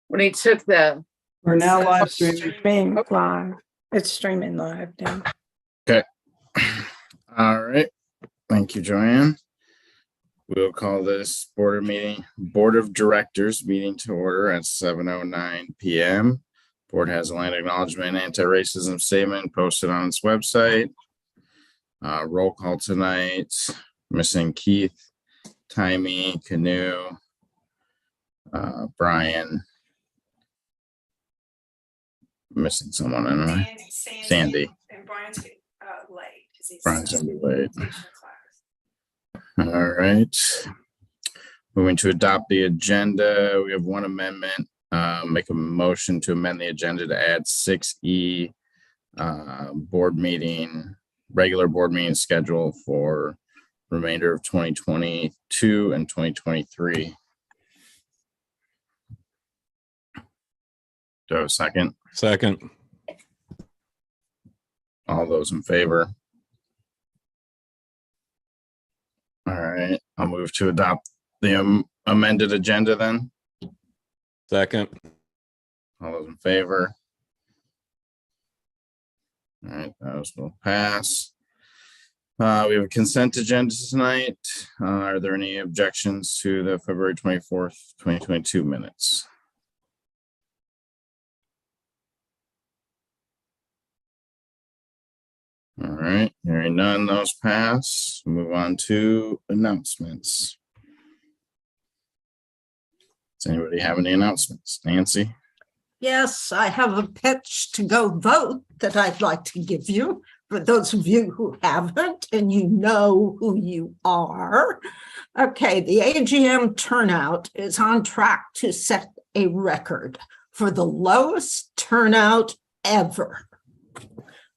when he took the. We're now live streaming. Streaming live. It's streaming live now. All right. Thank you, Joanne. We'll call this Board of Directors meeting to order at 7:09 p.m. Board has a land acknowledgement anti-racism statement posted on its website. Roll call tonight. Missing Keith, Timey, Canoe, Brian. Missing someone, I don't know. Sandy. And Brian's late. Brian's gonna be late. All right. Moving to adopt the agenda. We have one amendment. Make a motion to amend the agenda to add 6E regular board meeting schedule for remainder of 2022 and 2023. Do I have a second? Second. All those in favor? All right, I'll move to adopt the amended agenda then. Second. All those in favor? All right, those will pass. We have a consent agenda tonight. Are there any objections to the February 24th, 2022 minutes? All right, hearing none, those pass. Move on to announcements. Does anybody have any announcements? Nancy? Yes, I have a pitch to go vote that I'd like to give you. For those of you who haven't and you know who you are. Okay, the AGM turnout is on track to set a record for the lowest turnout ever.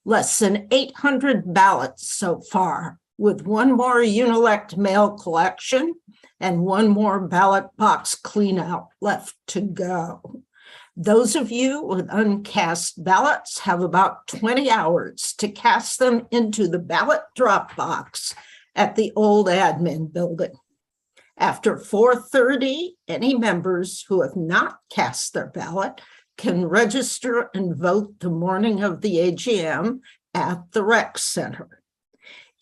Less than 800 ballots so far, with one more Unelect mail collection and one more ballot box cleanout left to go. Those of you with uncast ballots have about 20 hours to cast them into the ballot drop box at the old admin building. After 4:30, any members who have not cast their ballot can register and vote the morning of the AGM at the rec center.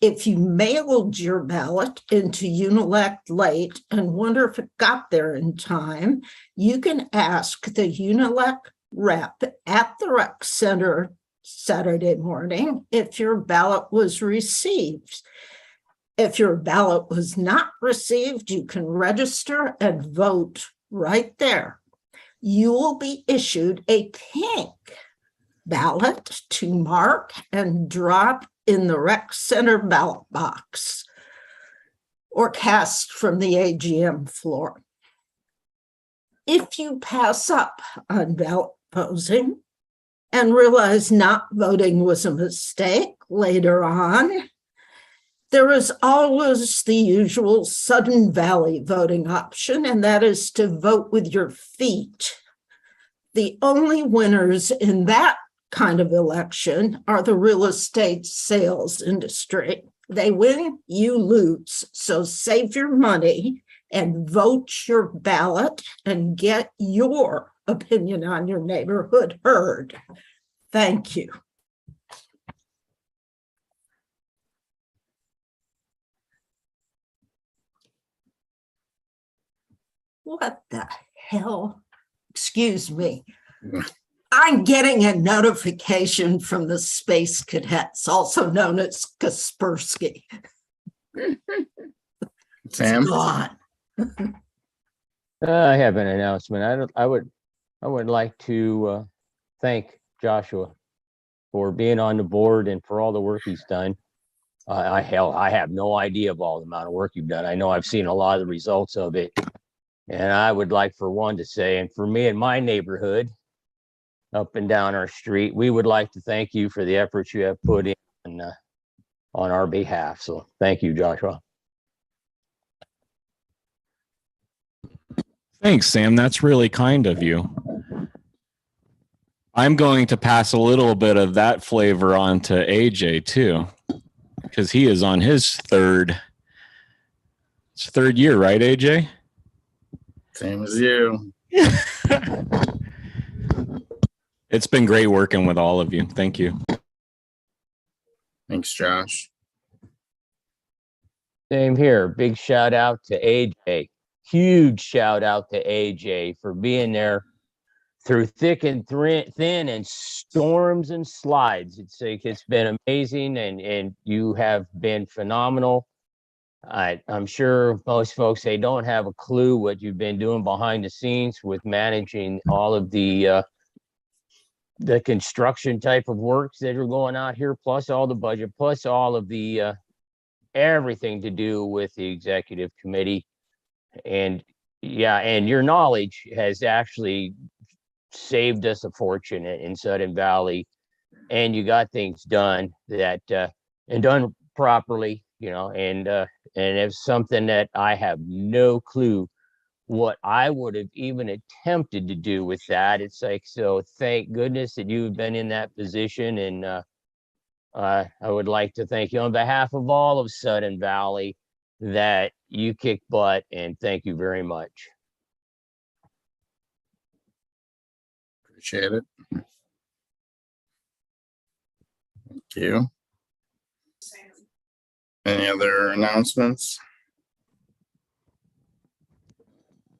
If you mailed your ballot into Unelect late and wonder if it got there in time, you can ask the Unelect rep at the rec center Saturday morning if your ballot was received. If your ballot was not received, you can register and vote right there. You will be issued a pink ballot to mark and drop in the rec center ballot box or cast from the AGM floor. If you pass up on ballot posing and realize not voting was a mistake later on, there is always the usual Sudden Valley voting option, and that is to vote with your feet. The only winners in that kind of election are the real estate sales industry. They win, you lose. So save your money and vote your ballot and get your opinion on your neighborhood heard. Thank you. What the hell? Excuse me. I'm getting a notification from the Space Cadets, also known as Kaspersky. Sam? It's gone. I have an announcement. I would like to thank Joshua for being on the board and for all the work he's done. I have no idea of all the amount of work you've done. I know I've seen a lot of the results of it. And I would like for one to say, and for me in my neighborhood, up and down our street, we would like to thank you for the efforts you have put in on our behalf. So thank you, Joshua. Thanks, Sam. That's really kind of you. I'm going to pass a little bit of that flavor on to AJ too, because he is on his third year, right, AJ? Same as you. It's been great working with all of you. Thank you. Thanks, Josh. Same here. Big shout out to AJ. Huge shout out to AJ for being there through thick and thin and storms and slides. It's been amazing, and you have been phenomenal. I'm sure most folks, they don't have a clue what you've been doing behind the scenes with managing all of the construction type of works that are going out here, plus all the budget, plus all of the everything to do with the executive committee. And yeah, and your knowledge has actually saved us a fortune in Sudden Valley, and you got things done that and done properly, and it's something that I have no clue what I would have even attempted to do with that. It's like, so thank goodness that you've been in that position, and I would like to thank you on behalf of all of Sudden Valley that you kick butt, and thank you very much. Appreciate it. Thank you. Any other announcements?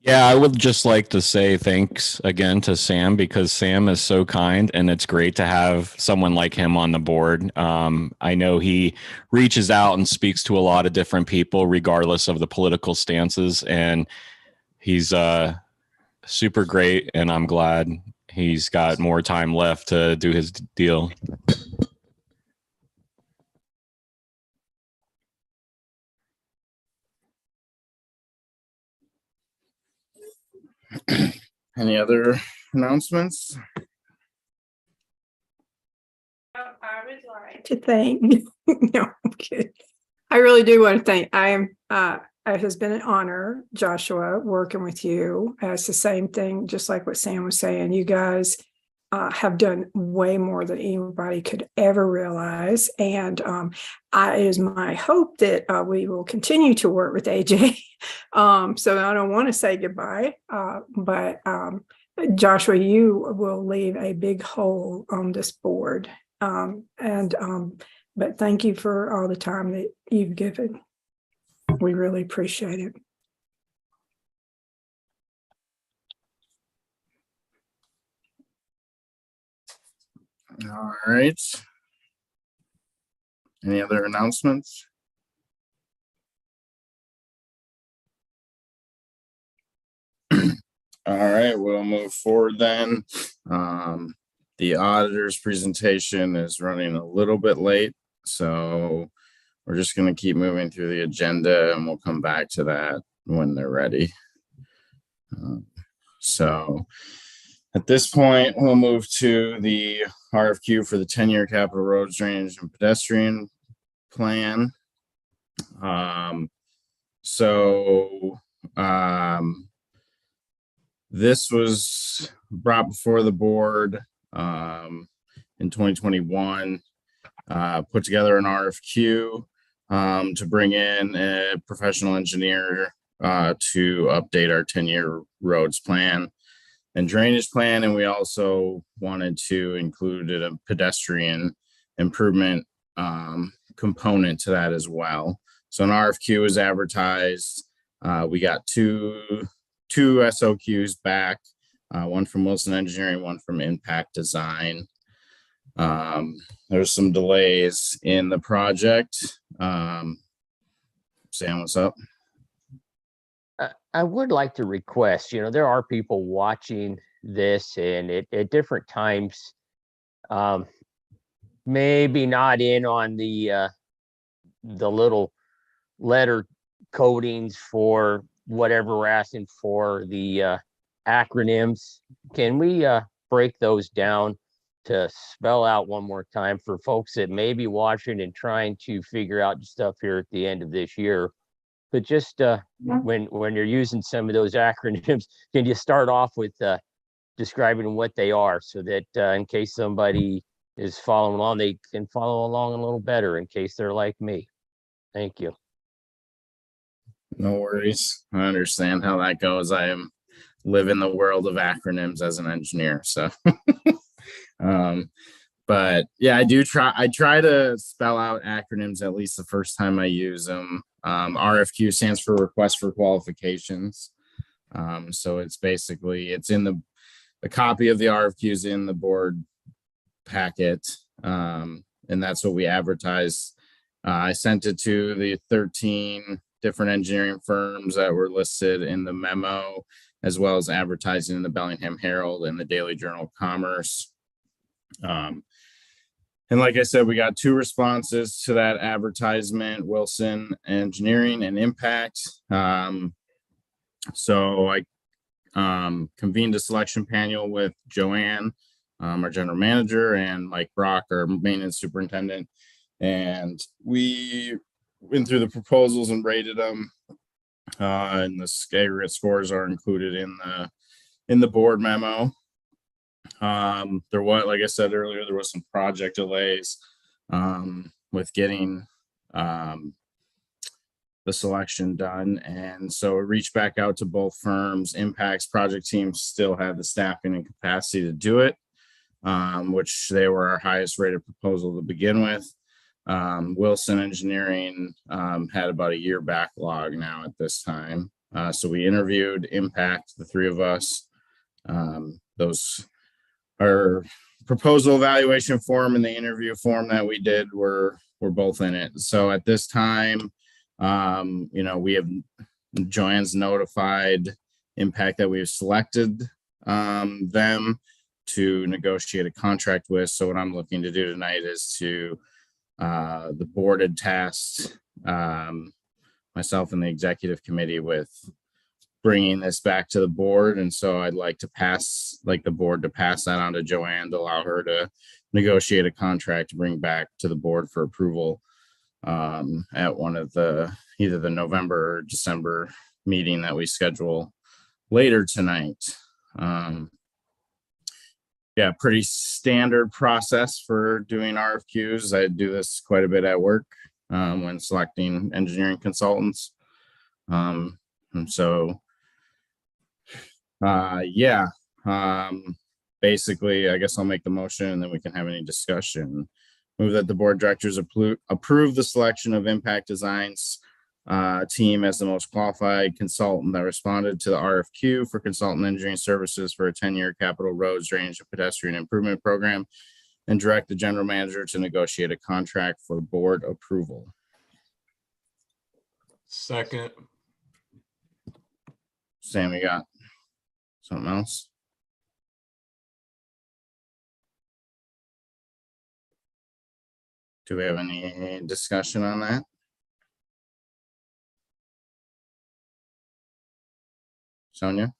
Yeah, I would just like to say thanks again to Sam, because Sam is so kind, and it's great to have someone like him on the board. I know he reaches out and speaks to a lot of different people regardless of the political stances, and he's super great, and I'm glad he's got more time left to do his deal. Any other announcements? I would like to thank, no, I'm kidding. I really do want to thank, it has been an honor, Joshua, working with you. It's the same thing, just like what Sam was saying. You guys have done way more than anybody could ever realize. And it is my hope that we will continue to work with AJ. So I don't want to say goodbye, but Joshua, you will leave a big hole on this board. But thank you for all the time that you've given. We really appreciate it. All right. Any other announcements? All right, we'll move forward then. The auditor's presentation is running a little bit late, so we're just going to keep moving through the agenda, and we'll come back to that when they're ready. So at this point, we'll move to the RFQ for the 10-year capital roads, drainage, and pedestrian plan. This was brought before the board in 2021, put together an RFQ to bring in a professional engineer to update our 10-year roads plan and drainage plan. And we also wanted to include a pedestrian improvement component to that as well. So an RFQ was advertised. We got two SOQs back, one from Wilson Engineering, one from Impact Design. There's some delays in the project. Sam, what's up? I would like to request, there are people watching this, and at different times, maybe not in on the little letter codings for whatever we're asking for, the acronyms. Can we break those down to spell out one more time for folks that may be watching and trying to figure out stuff here at the end of this year? But just when you're using some of those acronyms, can you start off with describing what they are, so that in case somebody is following along, they can follow along a little better in case they're like me. Thank you. No worries. I understand how that goes. I am live in the world of acronyms as an engineer. So, but yeah, I try to spell out acronyms at least the first time I use them. RFQ stands for request for qualifications. So it's basically, it's in the copy of the RFQ is in the board packet. And that's what we advertise. I sent it to the 13 different engineering firms that were listed in the memo, as well as advertising in the Bellingham Herald and the Daily Journal of Commerce. And like I said, we got 2 responses to that advertisement: Wilson Engineering and Impact. So I convened a selection panel with Joanne, our general manager, and Mike Brock, our maintenance superintendent. And we went through the proposals and rated them. And the aggregate scores are included in the board memo. There was, like I said earlier, there was some project delays with getting the selection done. And so we reached back out to both firms. Impact's project teams still have the staffing and capacity to do it, which they were our highest rated proposal to begin with. Wilson Engineering had about a year backlog now at this time. So we interviewed Impact, the 3 of us. Those our proposal evaluation form and the interview form that we did were both in it. So at this time, we have Joanne's notified Impact that we have selected them to negotiate a contract with. So what I'm looking to do tonight is to the board had tasked myself and the executive committee with bringing this back to the board. And so I'd like the board to pass that on to Joanne to allow her to negotiate a contract to bring back to the board for approval at one of either the November or December meeting that we schedule later tonight. Yeah, pretty standard process for doing RFQs. I do this quite a bit at work when selecting engineering consultants. And so, basically, I guess I'll make the motion and then we can have any discussion. Move that the board of directors approve the selection of Impact Designs team as the most qualified consultant that responded to the RFQ for consultant engineering services for a 10-year capital roads, drainage, and pedestrian improvement program, and direct the general manager to negotiate a contract for board approval. Second. Sam, you got something else? Do we have any discussion on that? Sonia?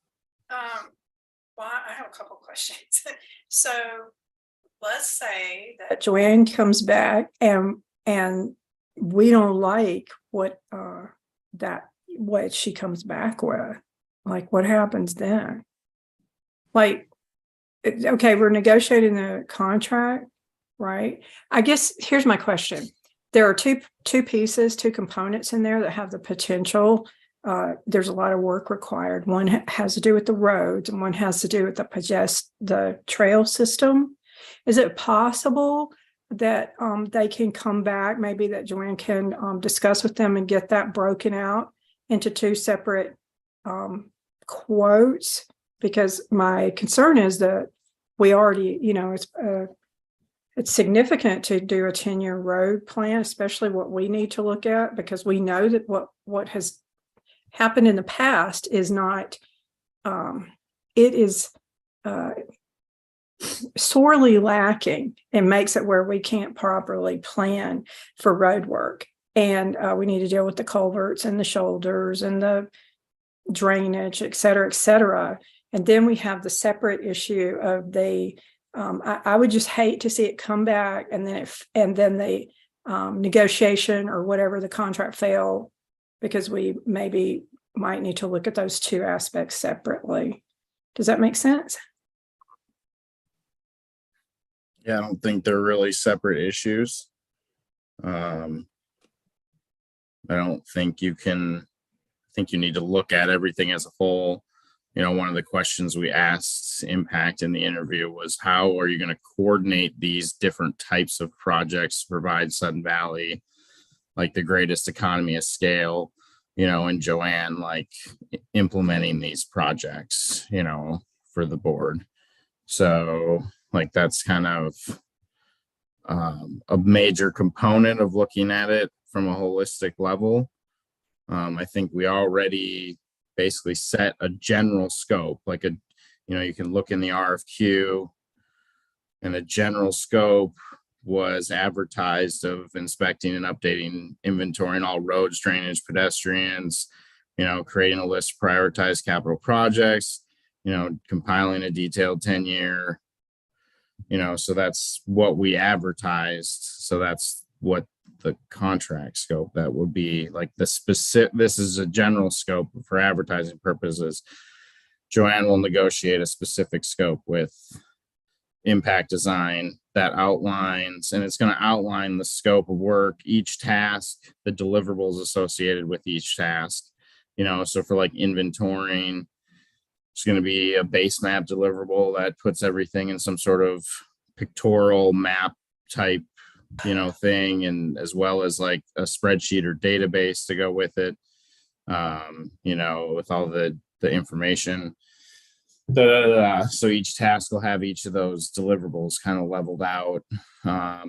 Well, I have a couple questions. So let's say that Joanne comes back and we don't like what she comes back with. Like, what happens then? Like, okay, we're negotiating the contract, right? I guess here's my question. There are two components in there that have the potential. There's a lot of work required. One has to do with the roads and one has to do with the trail system. Is it possible that they can come back, maybe that Joanne can discuss with them and get that broken out into 2 separate quotes? Because my concern is that we already, it's significant to do a 10-year road plan, especially what we need to look at, because we know that what has happened in the past is not, it is sorely lacking and makes it where we can't properly plan for road work. And we need to deal with the culverts and the shoulders and the drainage, et cetera. And then we have the separate issue of the, I would just hate to see it come back and then the negotiation or whatever, the contract fail, because we might need to look at those 2 aspects separately. Does that make sense? Yeah, I don't think they're really separate issues. I don't think you need to look at everything as a whole. one of the questions we asked Impact in the interview was, how are you going to coordinate these different types of projects to provide Sudden Valley like the greatest economy of scale, and Joanne, like implementing these projects, for the board. So like, that's kind of a major component of looking at it from a holistic level. I think we already basically set a general scope, like you can look in the RFQ, and a general scope was advertised of inspecting and updating inventory in all roads, drainage, pedestrians, creating a list of prioritized capital projects, compiling a detailed 10-year, so that's what we advertised. So that's what the contract scope, that would be like the specific, this is a general scope for advertising purposes. Joanne will negotiate a specific scope with Impact Design that outlines, and it's going to outline the scope of work, each task, the deliverables associated with each task, so for like inventorying, it's going to be a base map deliverable that puts everything in some sort of pictorial map type, thing, and as well as like a spreadsheet or database to go with it, with all the information. So each task will have each of those deliverables kind of leveled out. I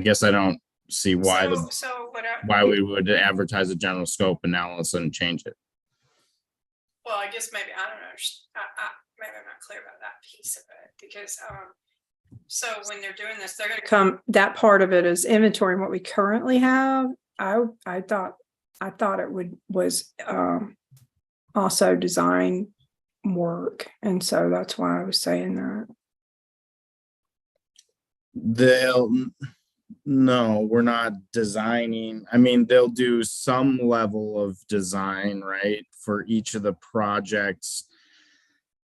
guess I don't see why why we would advertise a general scope and now all of a sudden change it. Well, I guess maybe, I don't know, maybe I'm not clear about that piece of it, because, so when they're doing this, they're gonna come, that part of it is inventory what we currently have. I thought it was also design work, and so that's why I was saying that. No, we're not designing. I mean, they'll do some level of design, right, for each of the projects.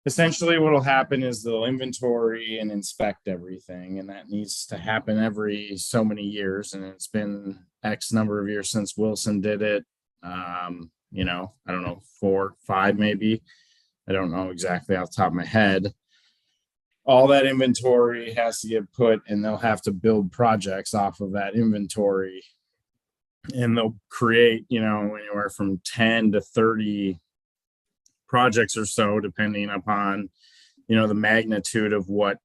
Essentially, what will happen is they'll inventory and inspect everything, and that needs to happen every so many years. And it's been X number of years since Wilson did it. I don't know, 4, 5 maybe. I don't know exactly off the top of my head. All that inventory has to get put, and they'll have to build projects off of that inventory, and they'll create, anywhere from 10 to 30 projects or so, depending upon, the magnitude of what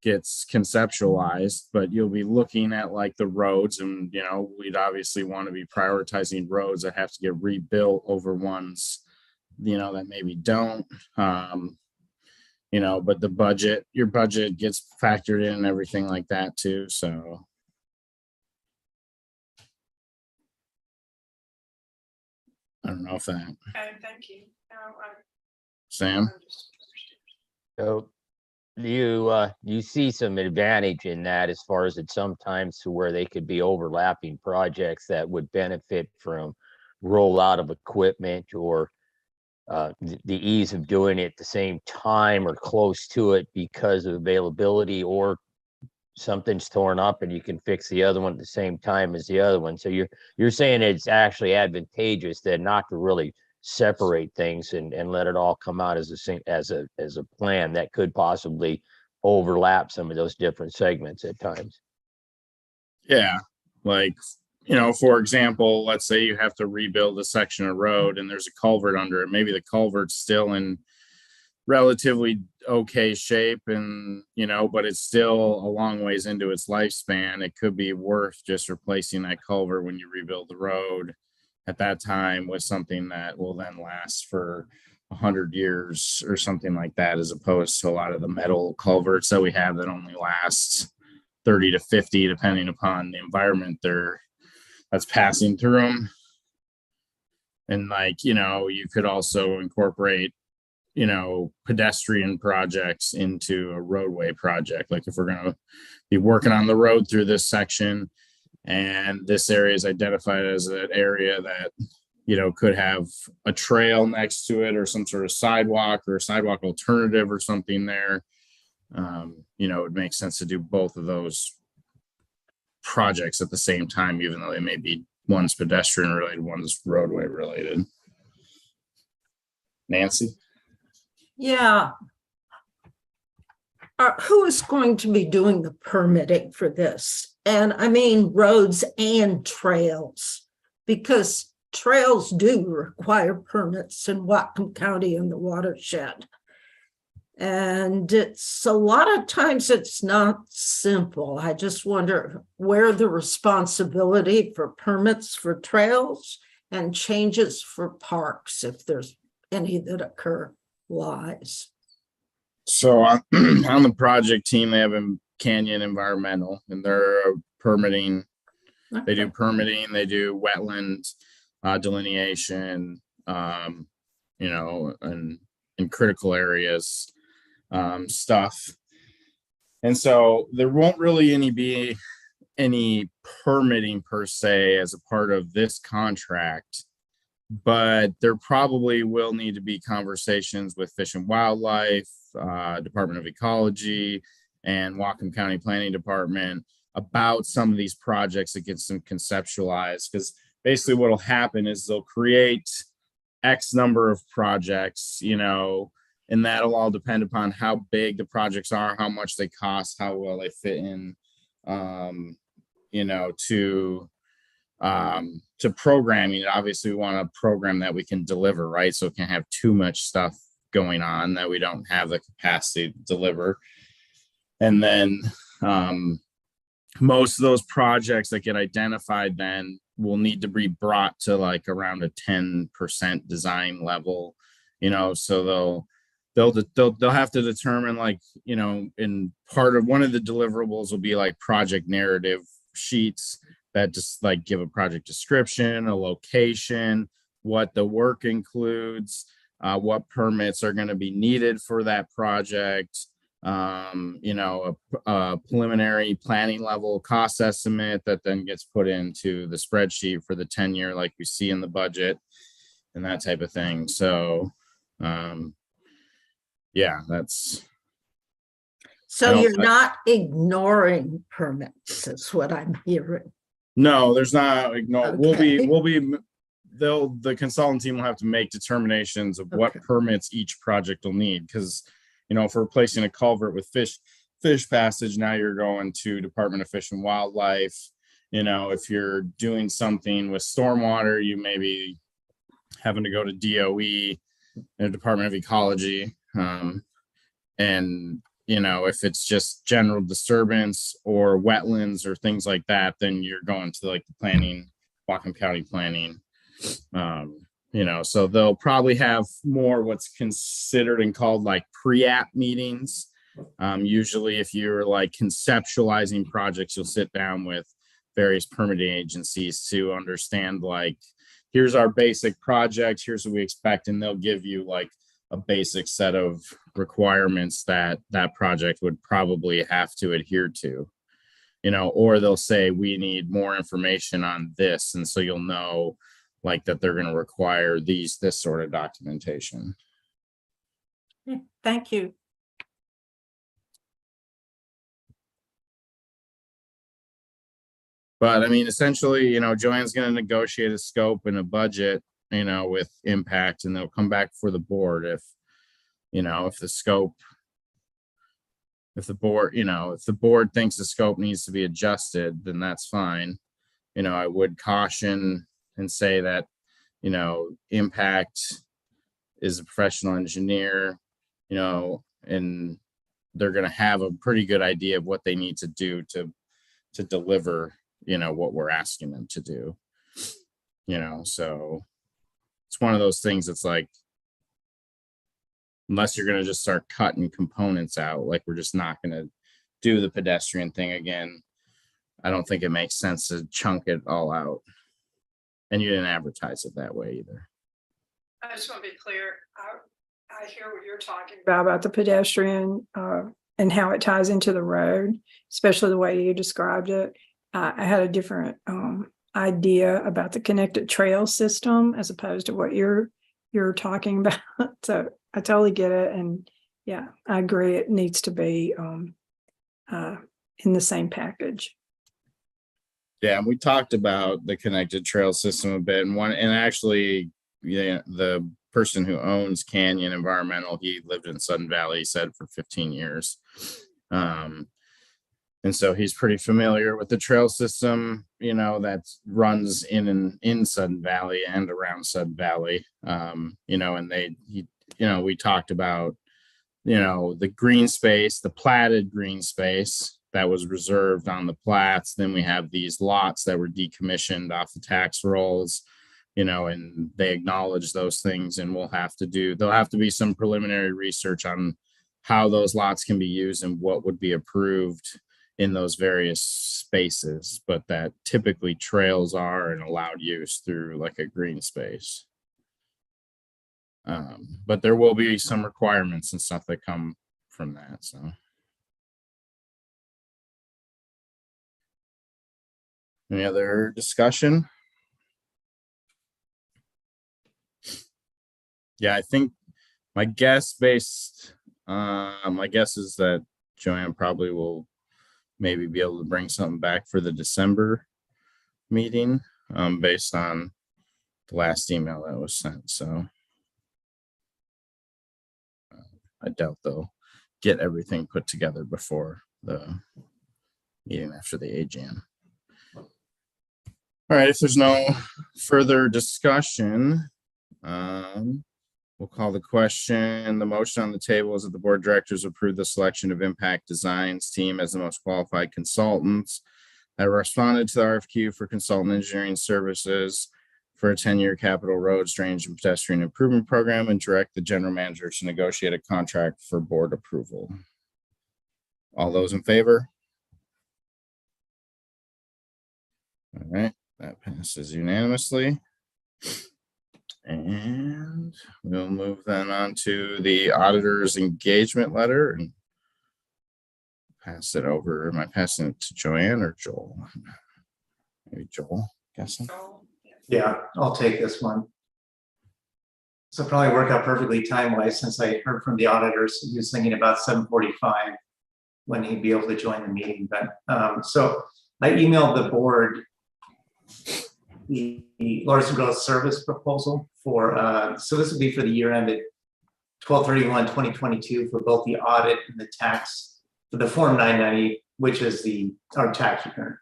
gets conceptualized. But you'll be looking at like the roads, and, we'd obviously want to be prioritizing roads that have to get rebuilt over ones, that maybe don't. But your budget gets factored in and everything like that too. So. I don't know if that. Thank you. Sam? So you see some advantage in that, as far as it's sometimes to where they could be overlapping projects that would benefit from rollout of equipment, or the ease of doing it at the same time or close to it because of availability, or something's torn up and you can fix the other one at the same time as the other one. So you're saying it's actually advantageous then not to really separate things and let it all come out as a plan that could possibly overlap some of those different segments at times. Yeah, like, for example, let's say you have to rebuild a section of road and there's a culvert under it. Maybe the culvert's still in relatively okay shape, and but it's still a long ways into its lifespan. It could be worth just replacing that culvert when you rebuild the road at that time with something that will then last for 100 years or something like that, as opposed to a lot of the metal culverts that we have that only lasts 30 to 50, depending upon the environment that's passing through them. And like, you could also incorporate, pedestrian projects into a roadway project. Like if we're going to be working on the road through this section, and this area is identified as an area that, could have a trail next to it, or some sort of sidewalk or a sidewalk alternative or something there, it would make sense to do both of those projects at the same time, even though they may be, one's pedestrian related, one's roadway related. Nancy? Yeah. Who is going to be doing the permitting for this? And I mean roads and trails, because trails do require permits in Whatcom County in the watershed. And it's a lot of times it's not simple. I just wonder where the responsibility for permits for trails and changes for parks, if there's any that occur, lies. So on, on the project team, they have Canyon Environmental, and they're permitting. They do permitting, they do wetland delineation, you know, and in critical areas stuff. And so there won't really be any permitting per se as a part of this contract, but there probably will need to be conversations with Fish and Wildlife, Department of Ecology, and Whatcom County Planning Department about some of these projects that get some conceptualized, because basically what will happen is they'll create X number of projects, you know, and that'll all depend upon how big the projects are, how much they cost, how well they fit in, you know, to programming. Obviously we want a program that we can deliver, right? So it can't have too much stuff going on that we don't have the capacity to deliver. And then most of those projects that get identified then will need to be brought to like around a 10% design level, you know, so they'll have to determine, like, you know, in part of one of the deliverables will be like project narrative sheets that just like give a project description, a location, what the work includes, what permits are going to be needed for that project, you know, a preliminary planning level cost estimate that then gets put into the spreadsheet for the 10-year, like we see in the budget and that type of thing. So, yeah, that's. So you're not ignoring permits, is what I'm hearing. No, there's not. No, Okay. the consultant team will have to make determinations of what permits each project will need. Because, you know, if we're replacing a culvert with fish passage, now you're going to Department of Fish and Wildlife. You know, if you're doing something with stormwater, you may be having to go to DOE and Department of Ecology. And, you know, if it's just general disturbance or wetlands or things like that, then you're going to like the planning, Whatcom County planning. You know, so they'll probably have more what's considered and called like pre-app meetings. Usually if you're like conceptualizing projects, you'll sit down with various permitting agencies to understand, like, here's our basic project, here's what we expect, and they'll give you like a basic set of requirements that that project would probably have to adhere to, you know, or they'll say we need more information on this, and so you'll know like that they're going to require this sort of documentation. Thank you. But I mean, essentially, you know, Joanne's going to negotiate a scope and a budget, you know, with impact, and they'll come back for the board if, you know, if the scope, if the board, you know, if the board thinks the scope needs to be adjusted, then that's fine. You know, I would caution and say that, you know, impact is a professional engineer, you know, and they're going to have a pretty good idea of what they need to do to deliver, you know, what we're asking them to do, you know. So it's one of those things that's like, unless you're going to just start cutting components out, like we're just not going to do the pedestrian thing again, I don't think it makes sense to chunk it all out. And you didn't advertise it that way either. I just want to be clear. I hear what you're talking about the pedestrian and how it ties into the road, especially the way you described it. I had a different idea about the connected trail system as opposed to what you're talking about. So I totally get it. And yeah, I agree. It needs to be in the same package. Yeah, we talked about the connected trail system a bit, and actually, yeah, the person who owns Canyon Environmental. He lived in Sudden Valley, he said, for 15 years. And so he's pretty familiar with the trail system, you know, that runs in Sudden Valley and around Sudden Valley. You know, and we talked about, you know, the green space, the platted green space that was reserved on the plats. Then we have these lots that were decommissioned off the tax rolls, you know, and they acknowledge those things, and there'll have to be some preliminary research on how those lots can be used and what would be approved in those various spaces, but that typically trails are an allowed use through like a green space. But there will be some requirements and stuff that come from that. So. Any other discussion? Yeah, I think my guess is that Joanne probably will maybe be able to bring something back for the December meeting, based on the last email that was sent. So I doubt they'll get everything put together before the meeting after the AGM. All right, if there's no further discussion, we'll call the question. The motion on the table is that the board of directors approve the selection of Impact Designs team as the most qualified consultants that responded to the RFQ for consultant engineering services for a 10-year capital roads, drainage, and pedestrian improvement program, and direct the general manager to negotiate a contract for board approval. All those in favor? All right, that passes unanimously. And we'll move then on to the auditor's engagement letter and pass it over. Am I passing it to Joanne or Joel? Maybe Joel, guessing. Yeah, I'll take this one. So probably work out perfectly time-wise, since I heard from the auditors. He was thinking about 7:45 when he'd be able to join the meeting. But so I emailed the board the Larson Growth Service proposal for, so this would be for the year ended 12/31/2022 for both the audit and the tax, for the Form 990, which is our tax return,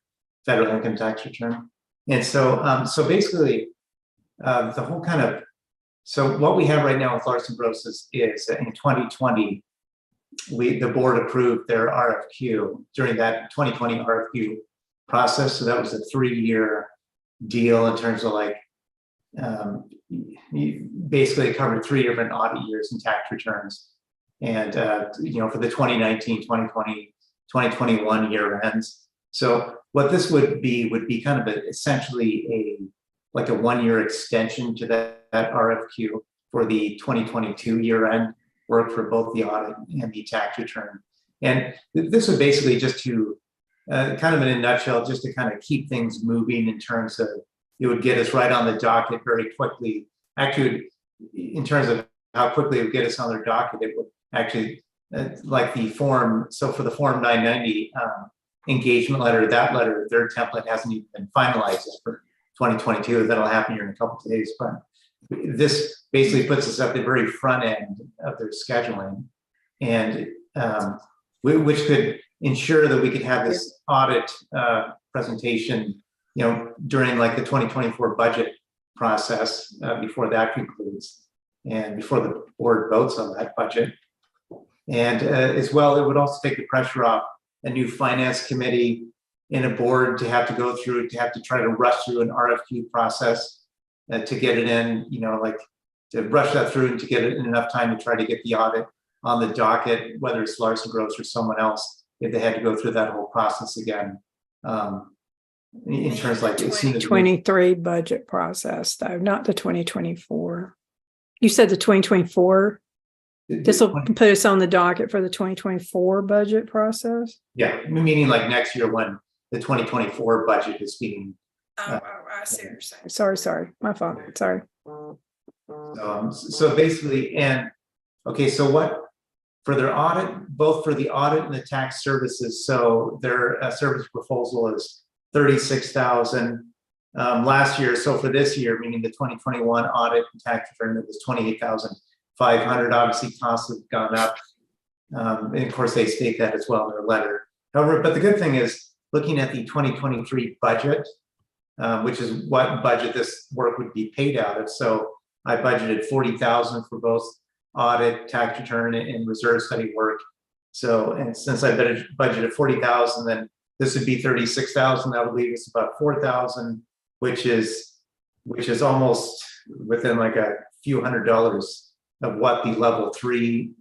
federal income tax return. And so, so basically, the whole kind of, so what we have right now with Larson Gross is that in 2020, the board approved their RFQ during that 2020 RFQ process. So that was a 3-year deal in terms of like, basically covered 3 different audit years and tax returns. And, you know, for the 2019, 2020, 2021 year ends. So what this would be kind of essentially like a 1-year extension to that RFQ for the 2022 year end work for both the audit and the tax return. And this would basically just to, kind of in a nutshell, just to kind of keep things moving in terms of, it would get us right on the docket very quickly. Actually, in terms of how quickly it would get us on their docket, it would actually, like the form, so for the Form 990 engagement letter, that letter, their template hasn't even been finalized for 2022. That'll happen here in a couple of days. But this basically puts us at the very front end of their scheduling, and which could ensure that we could have this audit presentation, you know, during like the 2024 budget process before that concludes and before the board votes on that budget. And as well, it would also take the pressure off a new finance committee and a board to have to go through, to have to try to rush through an RFQ process to get it in, you know, like to rush that through and to get it in enough time to try to get the audit on the docket, whether it's Larson Gross or someone else, if they had to go through that whole process again. In terms like as soon as 2023 budget process, though, not the 2024. You said the 2024. This will put us on the docket for the 2024 budget process. Yeah, meaning like next year when the 2024 budget is being. I see what you're saying. Sorry, my fault. Sorry. So basically, and okay, so what for their audit, both for the audit and the tax services. So their service proposal is $36,000 last year. So for this year, meaning the 2021 audit and tax return, it was 28,500. Obviously, costs have gone up. And of course, they state that as well in their letter. However, but the good thing is looking at the 2023 budget, which is what budget this work would be paid out of. So I budgeted 40,000 for both audit, tax return, and reserve study work. So, and since I budgeted 40,000, then this would be 36,000. That would leave us about 4,000, which is almost within like a few $100s of what the level 3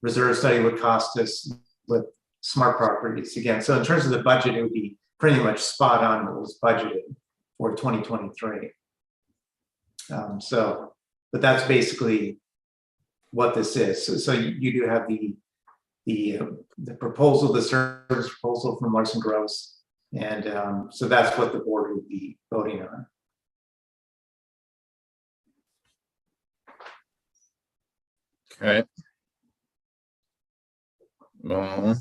reserve study would cost us with smart properties again. So in terms of the budget, it would be pretty much spot on what was budgeted for 2023. But that's basically what this is. So you do have the proposal, the service proposal from Larson Gross, and so that's what the board would be voting on. Okay. Well,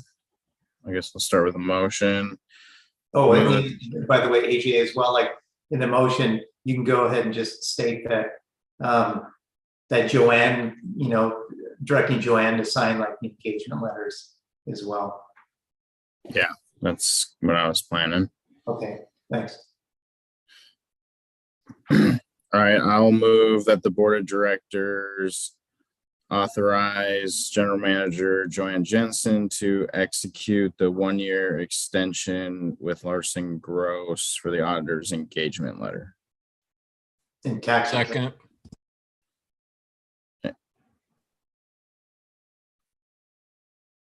I guess we'll start with a motion. Oh, and by the way, AJ as well, like in the motion, you can go ahead and just state that that Joanne, directing Joanne to sign like the engagement letters as well. Yeah, that's what I was planning. Okay, thanks. All right, I'll move that the board of directors authorize General Manager Joanne Jensen to execute the 1-year extension with Larson Gross for the auditor's engagement letter. In tax. Second.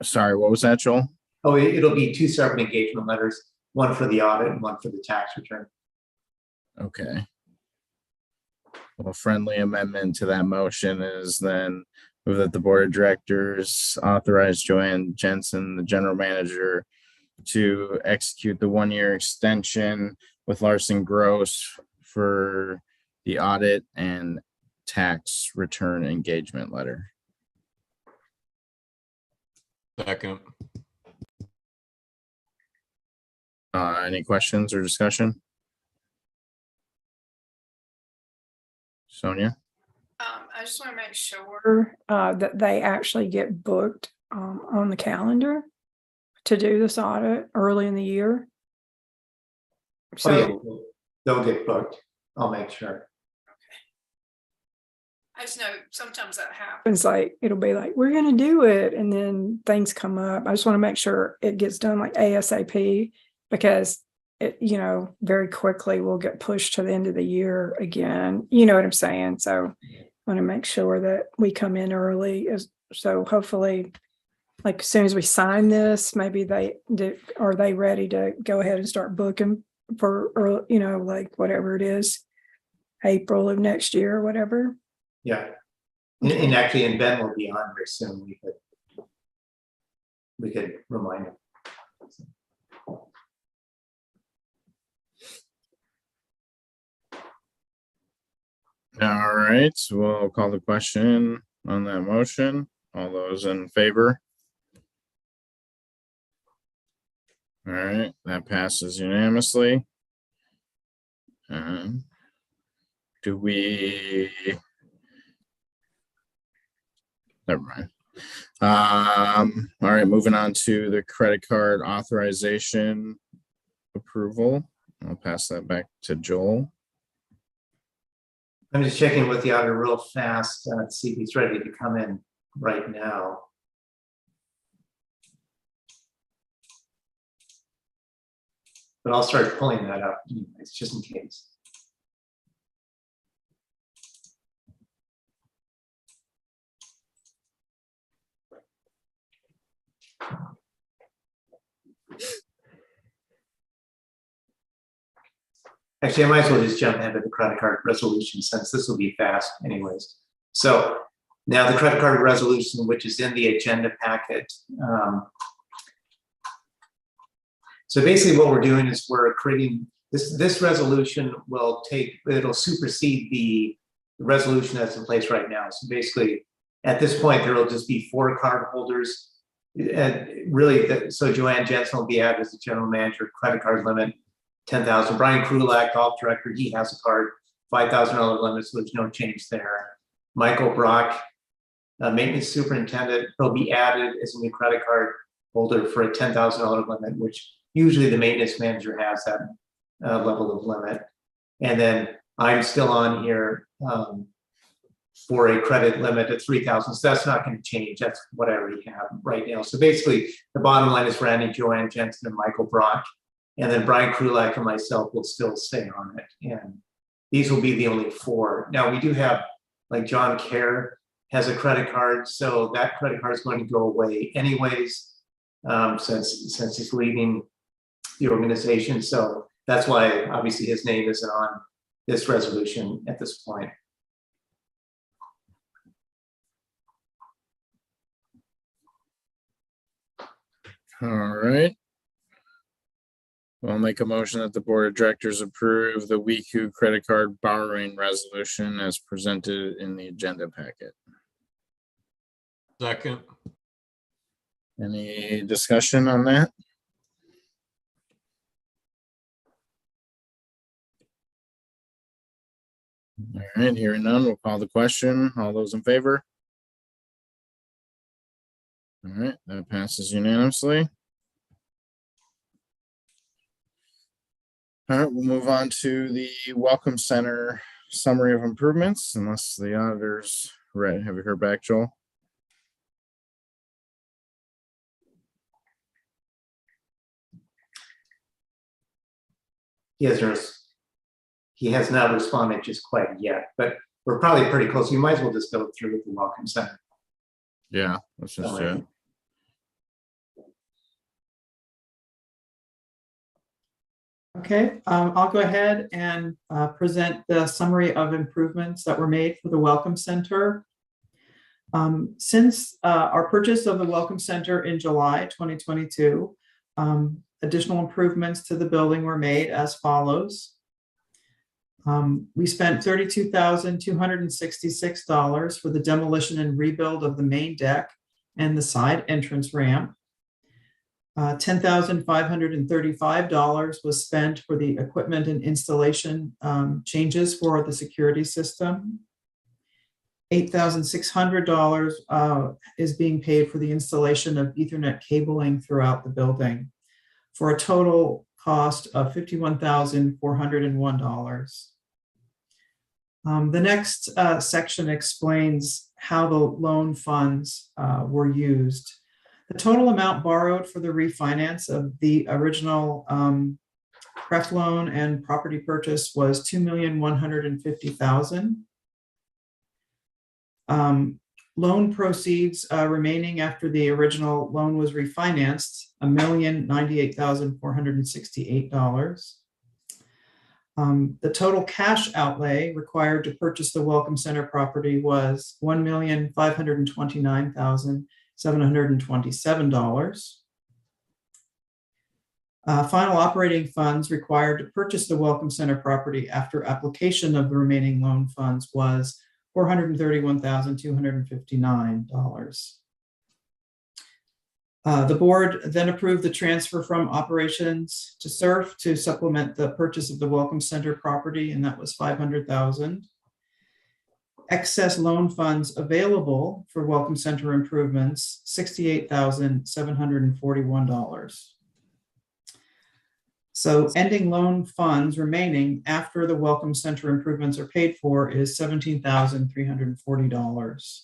Sorry, what was that, Joel? Oh, it'll be 2 separate engagement letters, one for the audit and one for the tax return. Okay. Well, friendly amendment to that motion is then move that the board of directors authorize Joanne Jensen, the general manager, to execute the 1-year extension with Larson Gross for the audit and tax return engagement letter. Second. Any questions or discussion? Sonia? I just want to make sure that they actually get booked on the calendar to do this audit early in the year. So yeah, they'll get booked. I'll make sure. I just know sometimes that happens, like it'll be like, we're going to do it. And then things come up. I just want to make sure it gets done like ASAP, because it, very quickly we'll get pushed to the end of the year again. You know what I'm saying? So I want to make sure that we come in early. So hopefully, like as soon as we sign this, maybe are they ready to go ahead and start booking for, or, like whatever it is, April of next year or whatever. Yeah. And actually, and Ben will be on very soon. We could remind him. All right, so we'll call the question on that motion. All those in favor? All right, that passes unanimously. Do we? Never mind. All right, moving on to the credit card authorization approval. I'll pass that back to Joel. I'm just checking with the auditor real fast to see if he's ready to come in right now. But I'll start pulling that up anyways, just in case. Actually, I might as well just jump ahead to the credit card resolution, since this will be fast anyways. So now the credit card resolution, which is in the agenda packet. So basically what we're doing is we're creating this resolution it'll supersede the resolution that's in place right now. So basically at this point, there will just be 4 card holders. And really, so Joanne Jensen will be added as the general manager, credit card limit 10,000. Brian Krulak, golf director, he has a card, $5,000 limit, so there's no change there. Michael Brock, maintenance superintendent, he'll be added as a new credit card holder for a $10,000 limit, which usually the maintenance manager has that level of limit. And then I'm still on here for a credit limit of 3,000. So that's not going to change. That's what I already have right now. So basically, the bottom line is Randy, Joanne Jensen, and Michael Brock. And then Brian Krulak and myself will still stay on it. And these will be the only 4. Now, we do have, like John Kerr has a credit card. So that credit card is going to go away anyways, since he's leaving the organization. So that's why obviously his name isn't on this resolution at this point. All right. I'll make a motion that the board of directors approve the WeCu credit card borrowing resolution as presented in the agenda packet. Second. Any discussion on that? All right, hearing none, we'll call the question. All those in favor? All right, that passes unanimously. All right, we'll move on to the Welcome Center summary of improvements, unless the auditors read. Have you heard back, Joel? He has not responded just quite yet, but we're probably pretty close. You might as well just go through with the Welcome Center. Yeah, let's just do it. Okay, I'll go ahead and present the summary of improvements that were made for the Welcome Center. Since our purchase of the Welcome Center in July 2022, additional improvements to the building were made as follows. We spent $32,266 for the demolition and rebuild of the main deck and the side entrance ramp. $10,535 was spent for the equipment and installation changes for the security system. $8,600 is being paid for the installation of Ethernet cabling throughout the building, for a total cost of $51,401. The next section explains how the loan funds were used. The total amount borrowed for the refinance of the original pref loan and property purchase was $2,150,000. Loan proceeds remaining after the original loan was refinanced, $1,098,468. The total cash outlay required to purchase the Welcome Center property was $1,529,727. Final operating funds required to purchase the Welcome Center property after application of the remaining loan funds was $431,259. The board then approved the transfer from operations to SURF to supplement the purchase of the Welcome Center property, and that was $500,000. Excess loan funds available for Welcome Center improvements, $68,741. So ending loan funds remaining after the Welcome Center improvements are paid for is $17,340.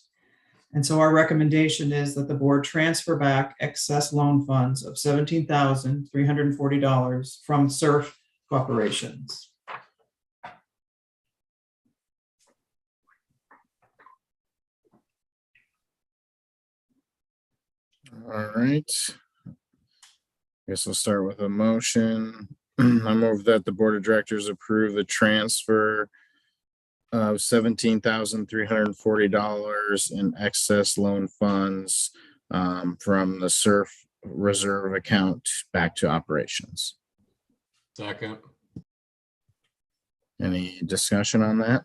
And so our recommendation is that the board transfer back excess loan funds of $17,340 from SURF Corporations. All right. Guess we'll start with a motion. I move that the board of directors approve the transfer of $17,340 in excess loan funds from the SURF reserve account back to operations. Second. Any discussion on that?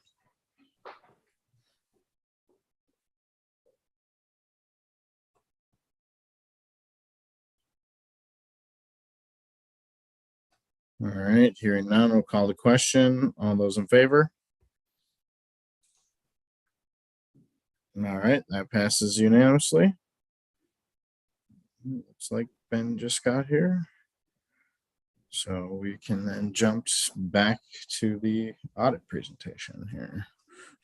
All right, hearing none, we'll call the question. All those in favor? All right, that passes unanimously. Looks like Ben just got here. So we can then jump back to the audit presentation here.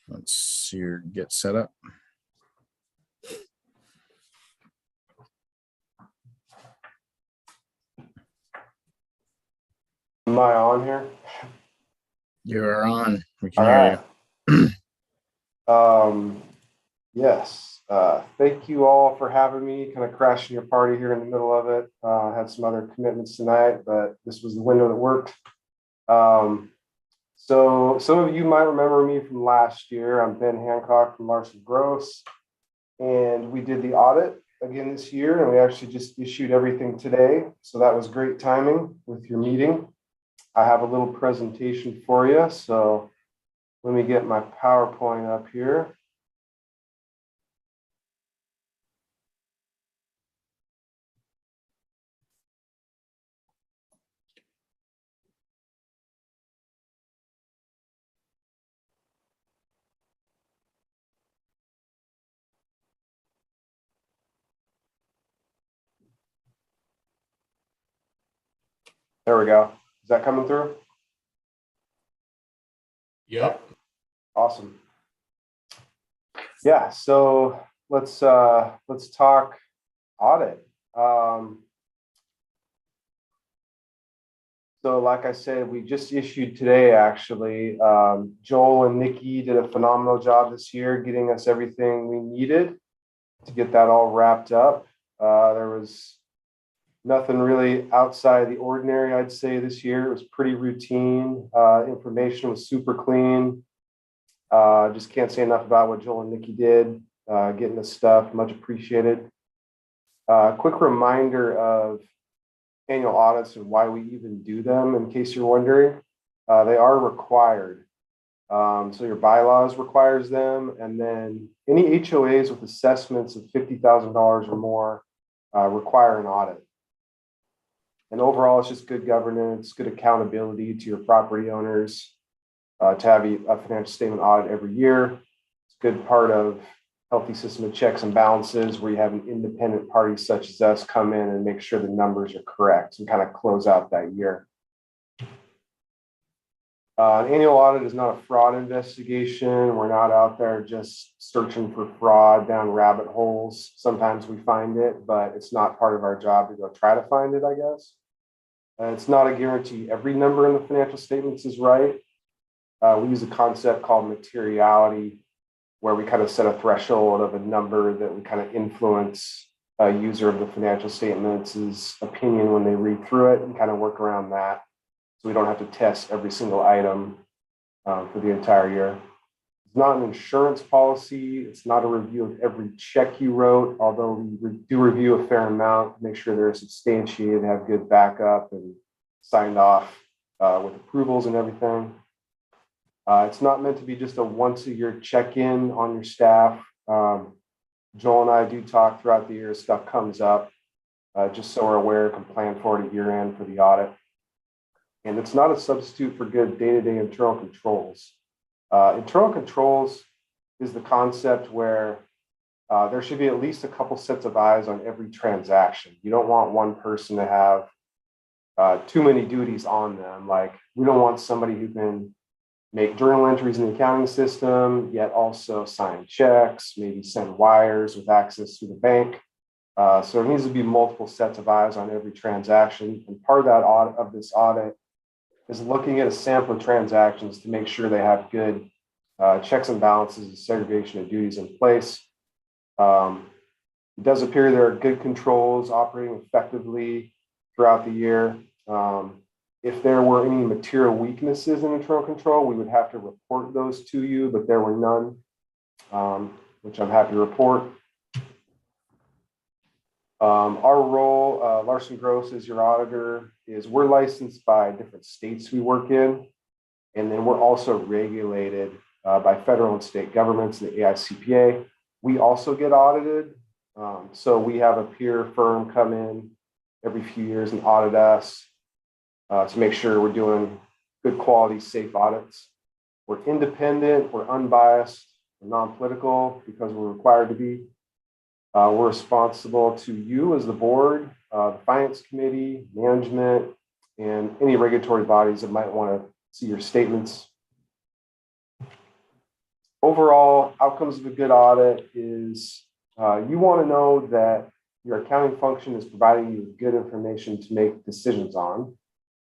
Let's see her get set up. Am I on here? You're on. We can All hear right. you. Yes. Thank you all for having me, kind of crashing your party here in the middle of it. I had some other commitments tonight, but this was the window that worked. So some of you might remember me from last year. I'm Ben Hancock from Larson Gross, and we did the audit again this year, and we actually just issued everything today. So that was great timing with your meeting. I have a little presentation for you. So let me get my PowerPoint up here. There we go. Is that coming through? Yep. Awesome. Yeah, so let's talk audit. So like I said, we just issued today, actually. Joel and Nikki did a phenomenal job this year getting us everything we needed to get that all wrapped up. There was nothing really outside the ordinary, I'd say, this year. It was pretty routine. Information was super clean. Just can't say enough about what Joel and Nikki did, getting this stuff, much appreciated. Quick reminder of annual audits and why we even do them, in case you're wondering. They are required. So your bylaws requires them, and then any HOAs with assessments of $50,000 or more require an audit. And overall, it's just good governance, good accountability to your property owners to have a financial statement audit every year. It's a good part of healthy system of checks and balances where you have an independent party such as us come in and make sure the numbers are correct and kind of close out that year. An annual audit is not a fraud investigation. We're not out there just searching for fraud down rabbit holes. Sometimes we find it, but it's not part of our job to go try to find it, I guess. It's not a guarantee every number in the financial statements is right. We use a concept called materiality, where we kind of set a threshold of a number that we kind of influence a user of the financial statements' opinion when they read through it, and kind of work around that. So we don't have to test every single item for the entire year. It's not an insurance policy. It's not a review of every check you wrote, although we do review a fair amount to make sure they're substantiated, have good backup, and signed off with approvals and everything. It's not meant to be just a once-a-year check-in on your staff. Joel and I do talk throughout the year as stuff comes up, just so we're aware, can plan for it at year-end for the audit. And it's not a substitute for good day-to-day internal controls. Internal controls is the concept where there should be at least a couple sets of eyes on every transaction. You don't want one person to have too many duties on them. Like, we don't want somebody who can make journal entries in the accounting system, yet also sign checks, maybe send wires with access to the bank. So there needs to be multiple sets of eyes on every transaction. And part of that audit, of this audit, is looking at a sample of transactions to make sure they have good checks and balances and segregation of duties in place. It does appear there are good controls operating effectively throughout the year. If there were any material weaknesses in internal control, we would have to report those to you, but there were none, which I'm happy to report. Our role, Larson Gross as your auditor, is we're licensed by different states we work in, and then we're also regulated by federal and state governments and the AICPA. We also get audited. So we have a peer firm come in every few years and audit us. to make sure we're doing good quality, safe audits. We're independent, we're unbiased, we're non-political because we're required to be. We're responsible to you as the board, the finance committee, management, and any regulatory bodies that might want to see your statements. Overall, outcomes of a good audit is you want to know that your accounting function is providing you with good information to make decisions on.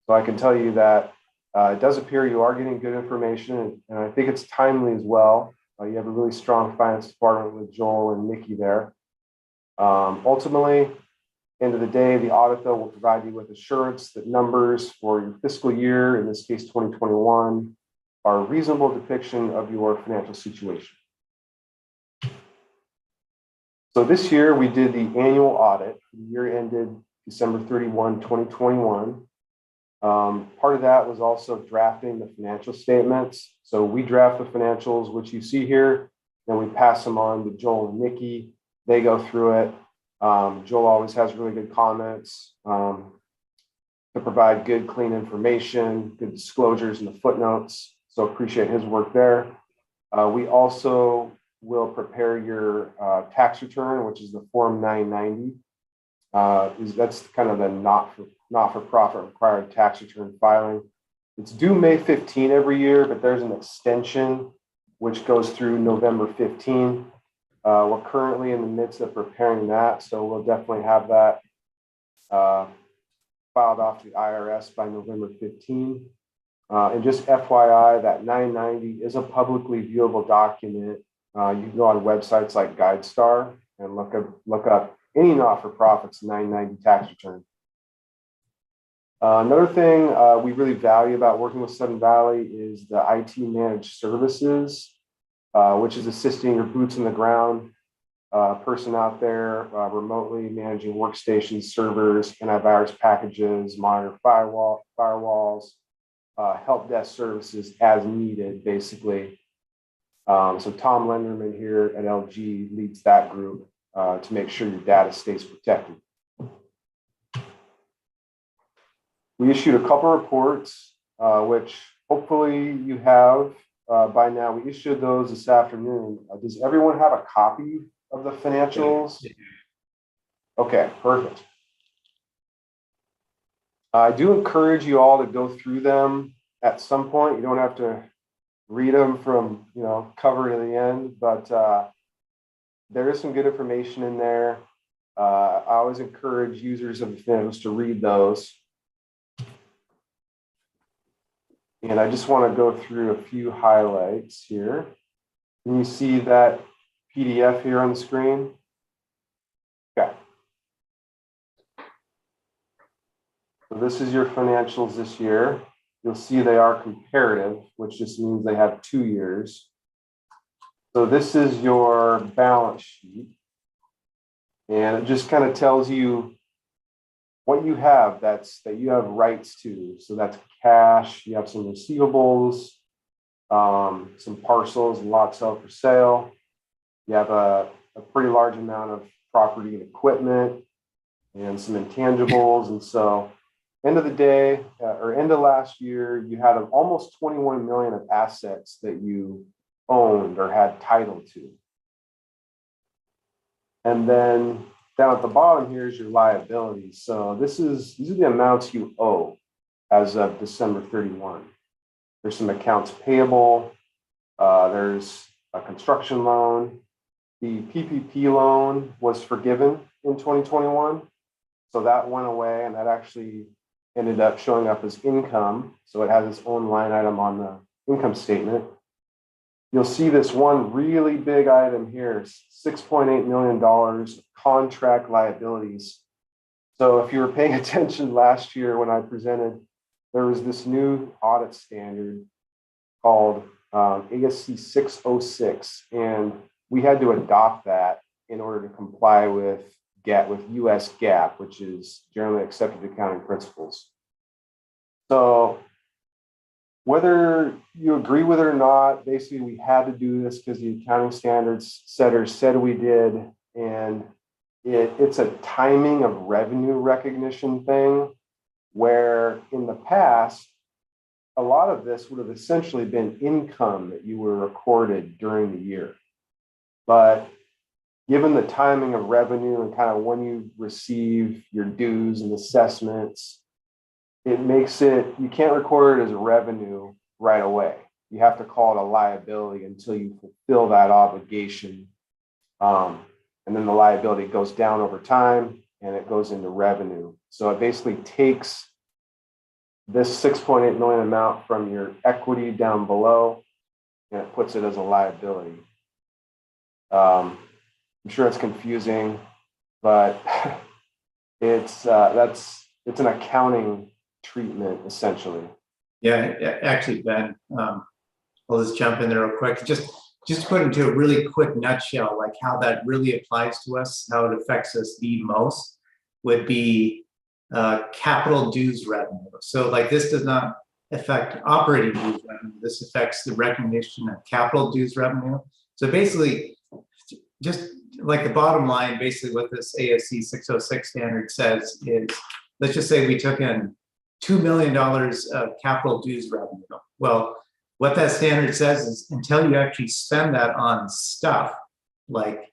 So I can tell you that it does appear you are getting good information, and I think it's timely as well. You have a really strong finance department with Joel and Nikki there. Ultimately, end of the day, the audit though will provide you with assurance that numbers for your fiscal year, in this case 2021, are a reasonable depiction of your financial situation. So this year we did the annual audit. The year ended December 31, 2021. Part of that was also drafting the financial statements. So we draft the financials, which you see here, then we pass them on to Joel and Nikki. They go through it. Joel always has really good comments to provide good, clean information, good disclosures in the footnotes. So appreciate his work there. We also will prepare your tax return, which is the Form 990. That's kind of the not-for-profit required tax return filing. It's due May 15 every year, but there's an extension which goes through November 15. We're currently in the midst of preparing that, so we'll definitely have that filed off to the IRS by November 15. And just FYI, that 990 is a publicly viewable document. You can go on websites like GuideStar and look up any not-for-profit's 990 tax return. Another thing we really value about working with Sudden Valley is the IT managed services, which is assisting your boots on the ground person out there remotely managing workstations, servers, antivirus packages, monitor firewalls, help desk services as needed, basically. So Tom Lenderman here at LG leads that group to make sure your data stays protected. We issued a couple reports, which hopefully you have by now. We issued those this afternoon. Does everyone have a copy of the financials? Okay, perfect. I do encourage you all to go through them at some point. You don't have to read them from cover to the end, but there is some good information in there. I always encourage users of the financials to read those. And I just want to go through a few highlights here. Can you see that PDF here on the screen? Okay. So this is your financials this year. You'll see they are comparative, which just means they have 2 years. So this is your balance sheet. And it just kind of tells you what you have that you have rights to. So that's cash, you have some receivables, some parcels, lots held for sale. You have a pretty large amount of property and equipment and some intangibles. And so end of the day, or end of last year, you had almost 21 million of assets that you owned or had title to. And then down at the bottom here is your liabilities. So these are the amounts you owe as of December 31. There's some accounts payable. There's a construction loan. The PPP loan was forgiven in 2021. So that went away, and that actually ended up showing up as income. So it has its own line item on the income statement. You'll see this one really big item here, $6.8 million contract liabilities. So if you were paying attention last year when I presented, there was this new audit standard called ASC 606, and we had to adopt that in order to comply with US GAAP, which is generally accepted accounting principles. So whether you agree with it or not, basically we had to do this because the accounting standards setters said we did, and it's a timing of revenue recognition thing. Where in the past, a lot of this would have essentially been income that you were recorded during the year. But given the timing of revenue and kind of when you receive your dues and assessments, it makes it, you can't record it as revenue right away. You have to call it a liability until you fulfill that obligation. And then the liability goes down over time and it goes into revenue. So it basically takes this 6.8 million amount from your equity down below and it puts it as a liability. I'm sure it's confusing, but it's an accounting treatment essentially. Yeah, actually, Ben, I'll just jump in there real quick. Just to put into a really quick nutshell, like how that really applies to us, how it affects us the most would be capital dues revenue. So like this does not affect operating dues revenue. This affects the recognition of capital dues revenue. So basically, just like the bottom line, basically what this ASC 606 standard says is, let's just say we took in $2 million of capital dues revenue. Well, what that standard says is until you actually spend that on stuff like,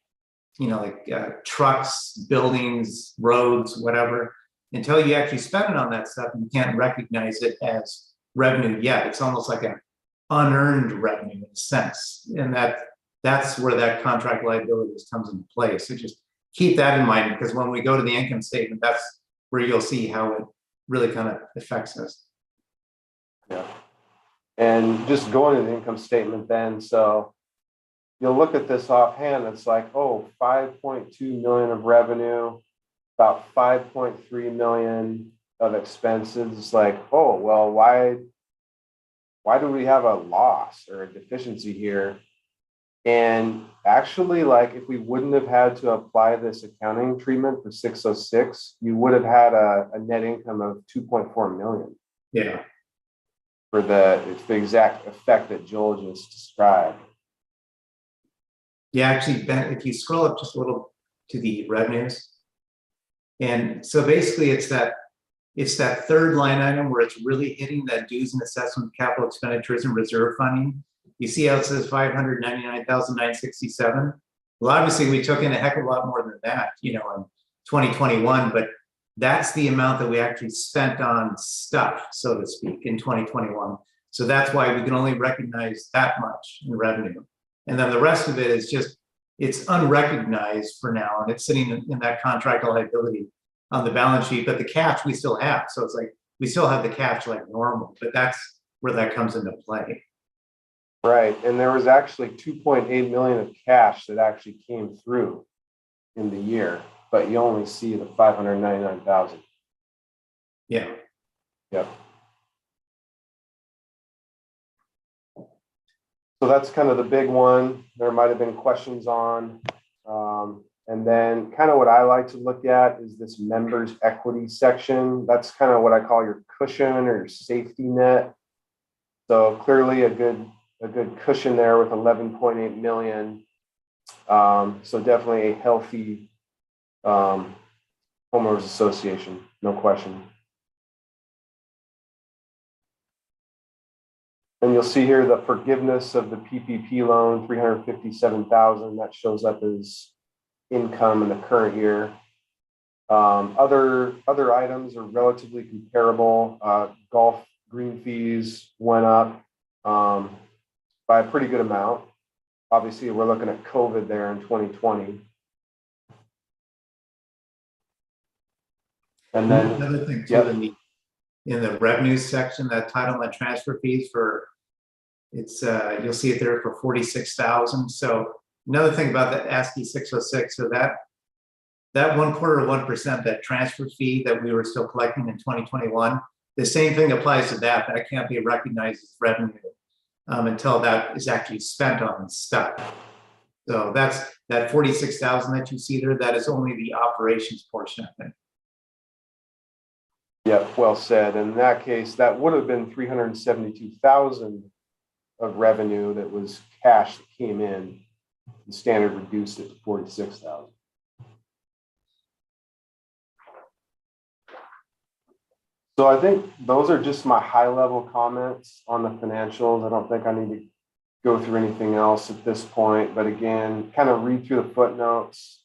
trucks, buildings, roads, whatever, until you actually spend it on that stuff, you can't recognize it as revenue yet. It's almost like an unearned revenue in a sense. And that's where that contract liability comes into play. So just keep that in mind, because when we go to the income statement, that's where you'll see how it really kind of affects us. Yeah. And just going to the income statement then, so you'll look at this offhand, it's like, oh, 5.2 million of revenue, about 5.3 million of expenses. It's like, oh, well, why do we have a loss or a deficiency here? And actually, like, if we wouldn't have had to apply this accounting treatment for 606, you would have had a net income of 2.4 million. Yeah. For the exact effect that Joel just described. Yeah, actually, Ben, if you scroll up just a little to the revenues. And so basically it's that third line item where it's really hitting that dues and assessment, capital expenditures and reserve funding. You see how it says 599,967. Well, obviously we took in a heck of a lot more than that, in 2021, but that's the amount that we actually spent on stuff, so to speak, in 2021. So that's why we can only recognize that much in revenue. And then the rest of it is just, it's unrecognized for now, and it's sitting in that contract liability on the balance sheet, but the cash we still have. So it's like, we still have the cash like normal, but that's where that comes into play. Right, and there was actually 2.8 million of cash that actually came through in the year, but you only see the 599,000. Yeah. Yep. So that's kind of the big one. There might have been questions on. And then kind of what I like to look at is this members equity section. That's kind of what I call your cushion or your safety net. So clearly a good cushion there with 11.8 million. So definitely a healthy homeowners association, no question. And you'll see here the forgiveness of the PPP loan, 357,000. That shows up as income in the current year. Other items are relatively comparable. Golf green fees went up by a pretty good amount. Obviously, we're looking at COVID there in 2020. And then another thing too, in the revenues section, that entitlement transfer fees for, it's you'll see it there for 46,000. So another thing about the ASCII 606, so that 1/4 of 1%, that transfer fee that we were still collecting in 2021, the same thing applies to that. That can't be recognized as revenue until that is actually spent on stuff. So that's that 46,000 that you see there. That is only the operations portion of it. Yep, well said. In that case, that would have been 372,000 of revenue that was cash that came in. The standard reduced it to 46,000. So I think those are just my high level comments on the financials. I don't think I need to go through anything else at this point, but again, kind of read through the footnotes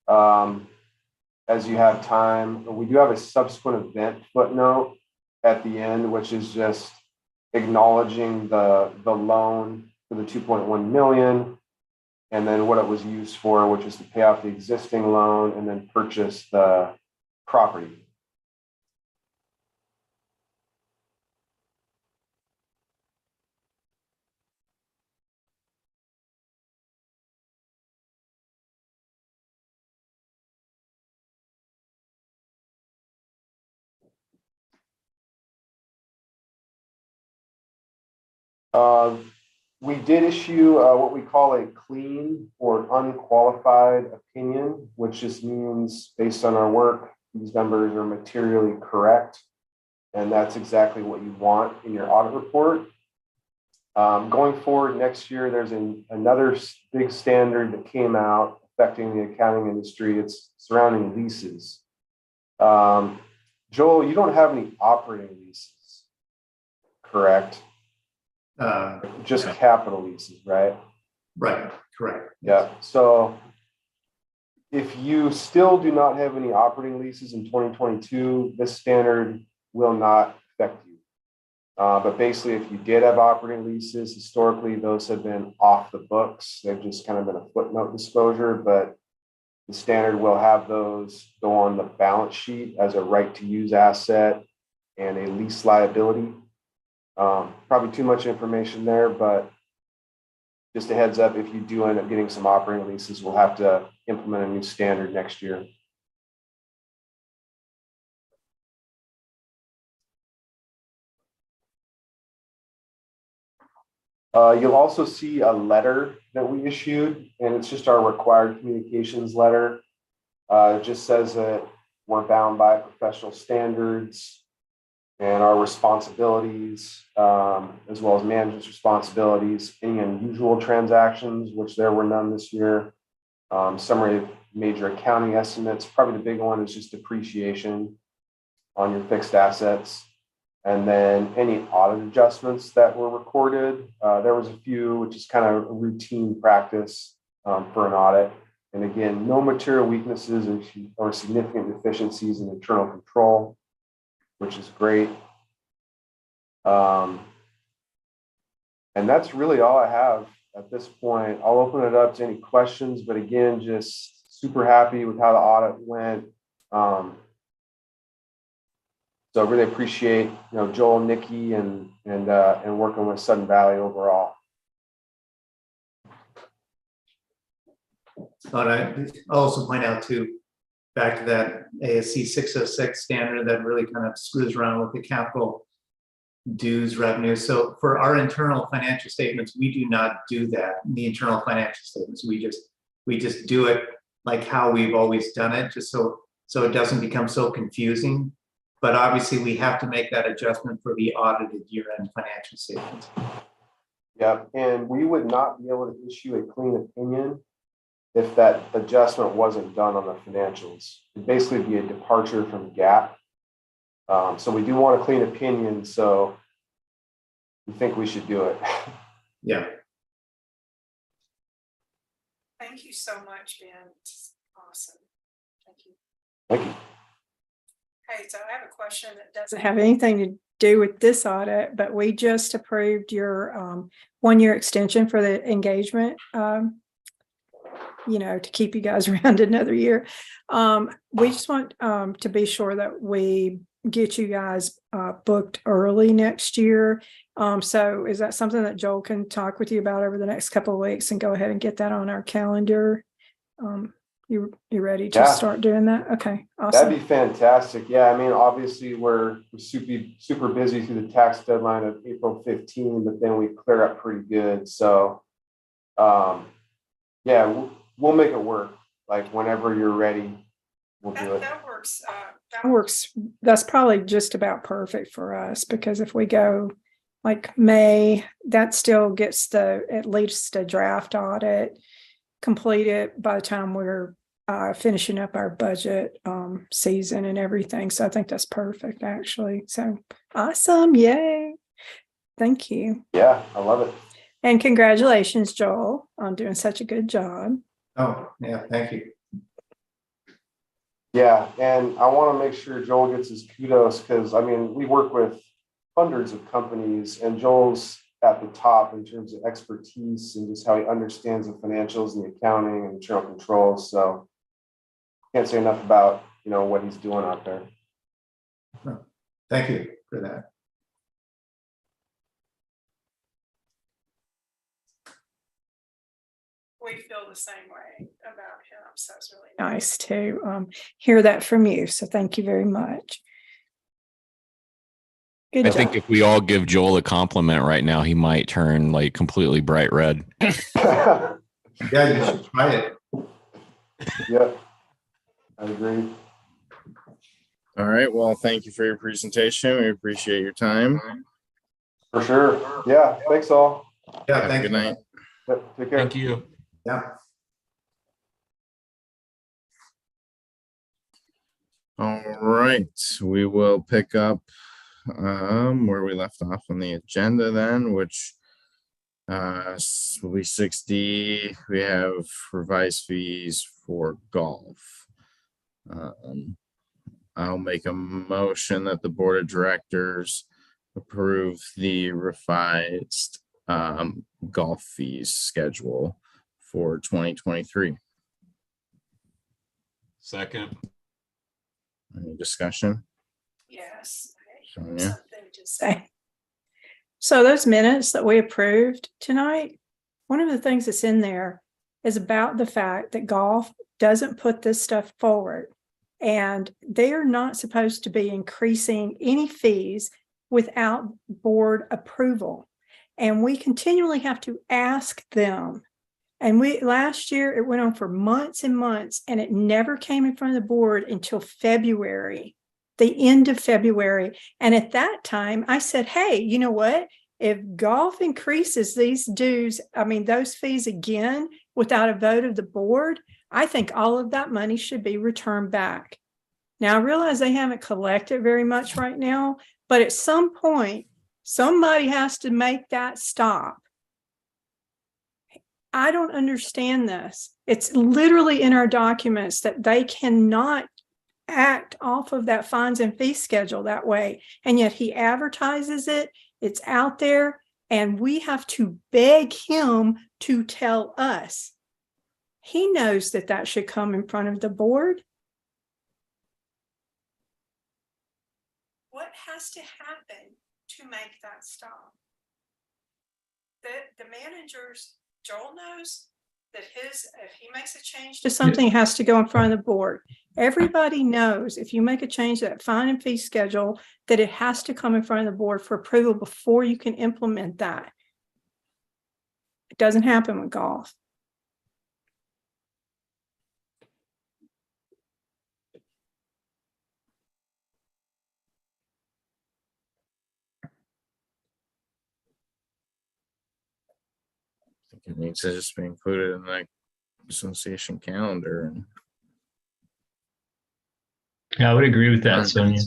as you have time. We do have a subsequent event footnote at the end, which is just acknowledging the loan for the 2.1 million, and then what it was used for, which is to pay off the existing loan and then purchase the property. We did issue what we call a clean or unqualified opinion, which just means based on our work, these numbers are materially correct. And that's exactly what you want in your audit report. Going forward next year, there's another big standard that came out affecting the accounting industry. It's surrounding leases. Joel, you don't have any operating leases, correct? Just capital leases, right? Right, correct. Yeah. So if you still do not have any operating leases in 2022, this standard will not affect you. But basically, if you did have operating leases, historically, those have been off the books. They've just kind of been a footnote disclosure, but the standard will have those go on the balance sheet as a right to use asset and a lease liability. Probably too much information there, but just a heads up, if you do end up getting some operating leases, we'll have to implement a new standard next year. You'll also see a letter that we issued, and it's just our required communications letter. It just says that we're bound by professional standards and our responsibilities, as well as management's responsibilities, any unusual transactions, which there were none this year. Summary of major accounting estimates. Probably the big one is just depreciation on your fixed assets. And then any audit adjustments that were recorded. There was a few, which is kind of a routine practice for an audit. And again, no material weaknesses or significant deficiencies in internal control, which is great. And that's really all I have at this point. I'll open it up to any questions, but again, just super happy with how the audit went. So I really appreciate, Joel, Nikki, and working with Sudden Valley overall. But I'll also point out too, back to that ASC 606 standard that really kind of screws around with the capital dues revenue. So for our internal financial statements, we do not do that. The internal financial statements, we just do it like how we've always done it, just so it doesn't become so confusing. But obviously, we have to make that adjustment for the audited year-end financial statements. Yep, and we would not be able to issue a clean opinion if that adjustment wasn't done on the financials. It'd basically be a departure from GAAP. So we do want a clean opinion, so we think we should do it. Yeah. Thank you so much, Ben. It's awesome. Thank you. Thank you. Okay, so I have a question that doesn't have anything to do with this audit, but we just approved your 1-year extension for the engagement, to keep you guys around another year. We just want to be sure that we get you guys booked early next year. So is that something that Joel can talk with you about over the next couple of weeks and go ahead and get that on our calendar? You ready to start doing that? Okay, awesome. That'd be fantastic. Yeah, I mean, obviously we're super busy through the tax deadline of April 15, but then we clear up pretty good. So, we'll make it work. Like whenever you're ready, we'll do it. That works. That works. That's probably just about perfect for us, because if we go like May, that still gets at least a draft audit completed by the time we're finishing up our budget season and everything. So I think that's perfect, actually. So awesome. Yay. Thank you. Yeah, I love it. And congratulations, Joel, on doing such a good job. Oh, yeah, thank you. Yeah, and I want to make sure Joel gets his kudos because, I mean, we work with hundreds of companies and Joel's at the top in terms of expertise and just how he understands the financials and the accounting and internal controls. So can't say enough about, what he's doing out there. Thank you for that. We feel the same way about him. So it's really nice to hear that from you. So thank you very much. Good I job. think if we all give Joel a compliment right now, he might turn like completely bright red. Yeah, you should try it. Yep, I agree. All right. Well, thank you for your presentation. We appreciate your time. For sure. Yeah, thanks all. Yeah, Have a thank good you. night. Yep, take care. Thank you. Yeah. All right. We will pick up where we left off on the agenda then, which will be 60. We have revised fees for golf. I'll make a motion that the board of directors approve the revised golf fees schedule for 2023. Second. Any discussion? Yes. Sonia? Something to say. So those minutes that we approved tonight, one of the things that's in there is about the fact that golf doesn't put this stuff forward. And they are not supposed to be increasing any fees without board approval. And we continually have to ask them. And last year it went on for months and months, and it never came in front of the board until February, the end of February. And at that time I said, hey, you know what? If golf increases these dues, those fees again, without a vote of the board, I think all of that money should be returned back. Now, I realize they haven't collected very much right now, but at some point, somebody has to make that stop. I don't understand this. It's literally in our documents that they cannot act off of that fines and fee schedule that way. And yet he advertises it, it's out there, and we have to beg him to tell us. He knows that that should come in front of the board. What has to happen to make that stop? The managers, Joel knows that if he makes a change to something, it has to go in front of the board. Everybody knows if you make a change to that fine and fee schedule, that it has to come in front of the board for approval before you can implement that. It doesn't happen with golf. I think it needs to just be included in the association calendar. I would agree with that, Sonia.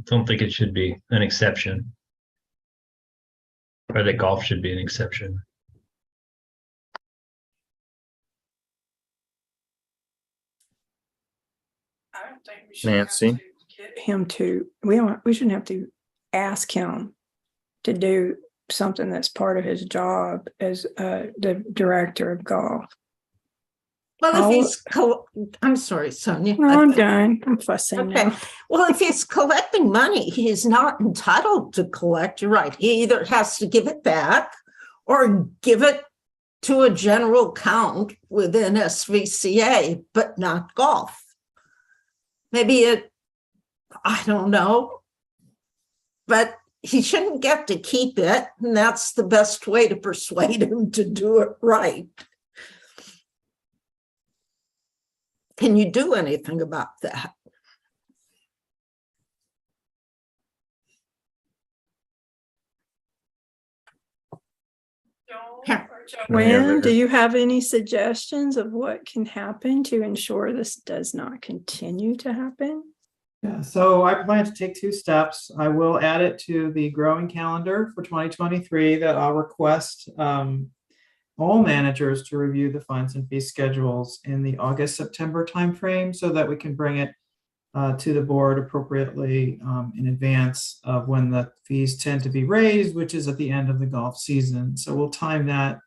Don't think it should be an exception. Or that golf should be an exception. I don't think we should Nancy? have to get him to, we shouldn't have to ask him to do something that's part of his job as the director of golf. Well, if I'm sorry, Sonia. No, I'm done. I'm fussing Okay. now. Well, if he's collecting money, he's not entitled to collect. You're right. He either has to give it back or give it to a general account within SVCA, but not golf. Maybe I don't know, but he shouldn't get to keep it. And that's the best way to persuade him to do it right. Can you do anything about that? Joel, Here. are Joanne, do you have any suggestions of what can happen to ensure this does not continue to happen? Yeah, so I plan to take 2 steps. I will add it to the growing calendar for 2023 that I'll request all managers to review the funds and fee schedules in the August-September timeframe so that we can bring it to the board appropriately in advance of when the fees tend to be raised, which is at the end of the golf season. So we'll time that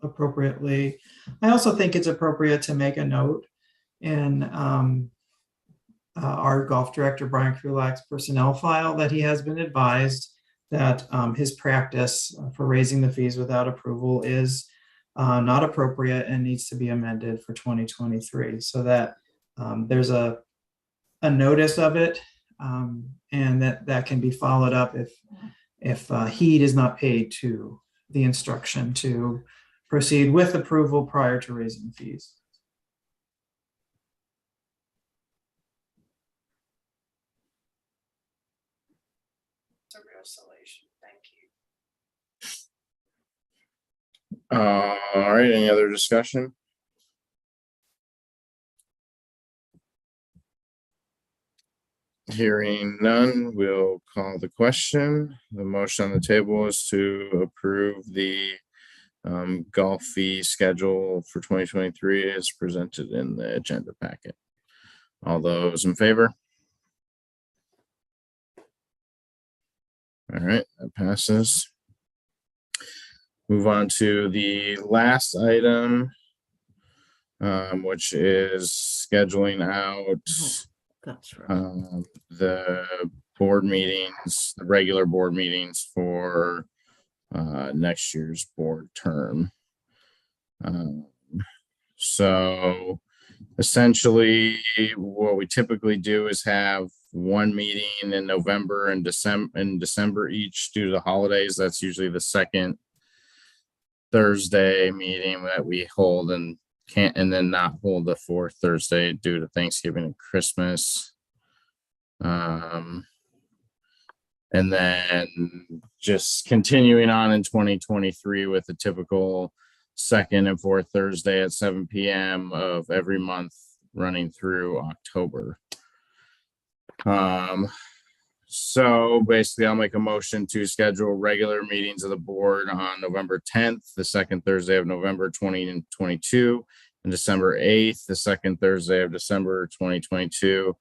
appropriately. I also think it's appropriate to make a note in our golf director, Brian Krulak's personnel file, that he has been advised that his practice for raising the fees without approval is not appropriate and needs to be amended for 2023 so that there's a notice of it and that can be followed up if heed is not paid to the instruction to proceed with approval prior to raising fees. It's a real solution. Thank you. All right, any other discussion? Hearing none, we'll call the question. The motion on the table is to approve the golf fee schedule for 2023 as presented in the agenda packet. All those in favor? All right, that passes. Move on to the last item, which is scheduling out That's right. the board meetings, the regular board meetings for next year's board term. So essentially what we typically do is have one meeting in November and December each due to the holidays. That's usually the second Thursday meeting that we hold and then not hold the fourth Thursday due to Thanksgiving and Christmas. And then just continuing on in 2023 with the typical second and fourth Thursday at 7 p.m. of every month running through October. So basically I'll make a motion to schedule regular meetings of the board on November 10th, the second Thursday of November 2022, and December 8th, the second Thursday of December 2022,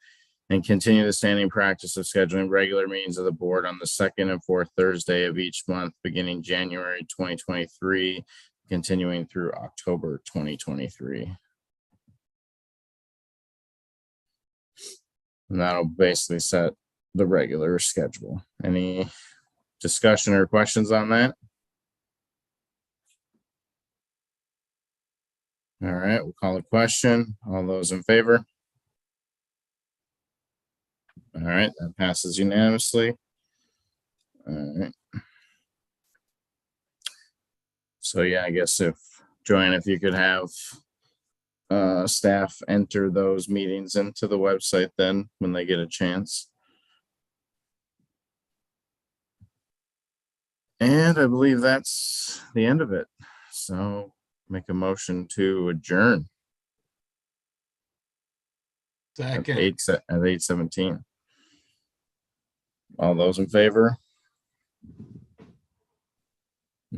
and continue the standing practice of scheduling regular meetings of the board on the second and fourth Thursday of each month, beginning January 2023, continuing through October 2023. And that'll basically set the regular schedule. Any discussion or questions on that? All right, we'll call a question. All those in favor? All right, that passes unanimously. All right. So yeah, I guess if Joanne, if you could have staff enter those meetings into the website then when they get a chance. And I believe that's the end of it. So make a motion to adjourn. Second. At 8:17. All those in favor?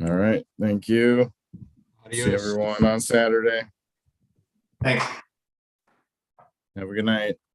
All right, thank you. See Adios. everyone on Saturday. Thanks. Have a good night.